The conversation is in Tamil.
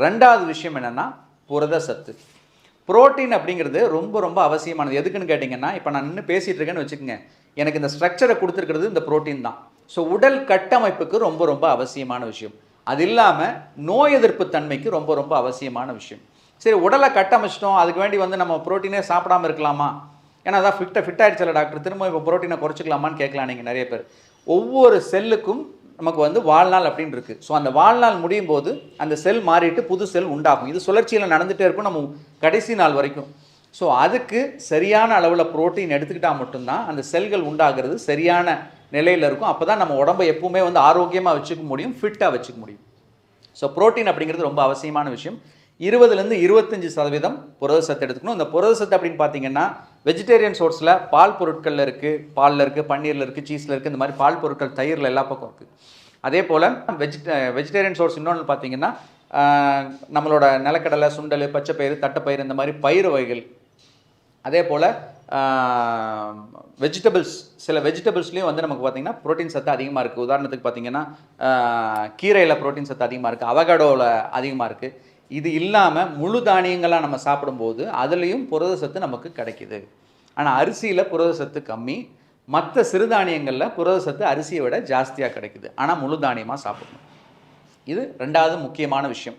ரெண்டாவது விஷயம் என்னென்னா புரத சத்து. புரோட்டீன் அப்படிங்கிறது ரொம்ப ரொம்ப அவசியமானது. எதுக்குன்னு கேட்டிங்கன்னா, இப்போ நான் நின்று பேசிகிட்டு இருக்கேன்னு வச்சுக்கோங்க, எனக்கு இந்த ஸ்ட்ரக்சரை கொடுத்துருக்கிறது இந்த புரோட்டீன் தான். ஸோ உடல் கட்டமைப்புக்கு ரொம்ப ரொம்ப அவசியமான விஷயம். அது இல்லாமல் நோய் எதிர்ப்பு தன்மைக்கு ரொம்ப ரொம்ப அவசியமான விஷயம். சரி, உடலை கட்டமைச்சிட்டோம், அதுக்கு வேண்டி நம்ம புரோட்டீனே சாப்பிடாமல் இருக்கலாமா? ஏன்னா அதான் ஃபிட்டாகிடுச்சல டாக்டர், திரும்ப இப்போ புரோட்டீனை குறைச்சிக்கலாமான்னு கேட்கலாம் நீங்கள் நிறைய பேர். ஒவ்வொரு செல்லுக்கும் நமக்கு வாழ்நாள் அப்படின்னு இருக்குது. ஸோ அந்த வாழ்நாள் முடியும் போது அந்த செல் மாறிட்டு புது செல் உண்டாகும். இது சுழற்சியில் நடந்துகிட்டே இருக்கும் நம்ம கடைசி நாள் வரைக்கும். ஸோ அதுக்கு சரியான அளவில் புரோட்டீன் எடுத்துக்கிட்டால் மட்டும்தான் அந்த செல்கள் உண்டாகிறது சரியான நிலையில் இருக்கும். அப்போ தான் நம்ம உடம்பை எப்பவுமே ஆரோக்கியமாக வச்சுக்க முடியும், ஃபிட்டாக வச்சுக்க முடியும். ஸோ புரோட்டீன் அப்படிங்கிறது ரொம்ப அவசியமான விஷயம். 20லேருந்து 25% புரத சத்து எடுத்துக்கணும். இந்த புரத சத்து அப்படின்னு பார்த்தீங்கன்னா வெஜிடேரியன் சோர்ஸில் பால் பொருட்களில் இருக்குது, பாலில் இருக்குது, பன்னீரில் இருக்குது, சீஸில் இருக்குது. இந்த மாதிரி பால் பொருட்கள் தயிரில் எல்லா பக்கம் இருக்குது. அதே போல் வெஜிடேரியன் சோர்ஸ் இன்னொன்று பார்த்தீங்கன்னா நம்மளோட நிலக்கடலை, சுண்டல், பச்சைப்பயிறு, தட்டைப்பயிறு, இந்த மாதிரி பயிறு வகைகள். அதே போல் வெஜிடபிள்ஸ், சில வெஜிடபிள்ஸ்லேயும் நமக்கு பார்த்திங்கன்னா ப்ரோட்டீன் சத்து அதிகமாக இருக்குது. உதாரணத்துக்கு பார்த்திங்கன்னா கீரையில் ப்ரோட்டீன் சத்து அதிகமாக இருக்குது, அவகாடோவில் அதிகமாக இருக்குது. இது இல்லாமல் முழு தானியங்களாக நம்ம சாப்பிடும்போது அதுலேயும் புரத சத்து நமக்கு கிடைக்கிது. ஆனால் அரிசியில் புரத சத்து கம்மி, மற்ற சிறுதானியங்களில் புரத சத்து அரிசியை விட ஜாஸ்தியாக கிடைக்குது. ஆனால் முழு தானியமாக சாப்பிடணும். இது ரெண்டாவது முக்கியமான விஷயம்.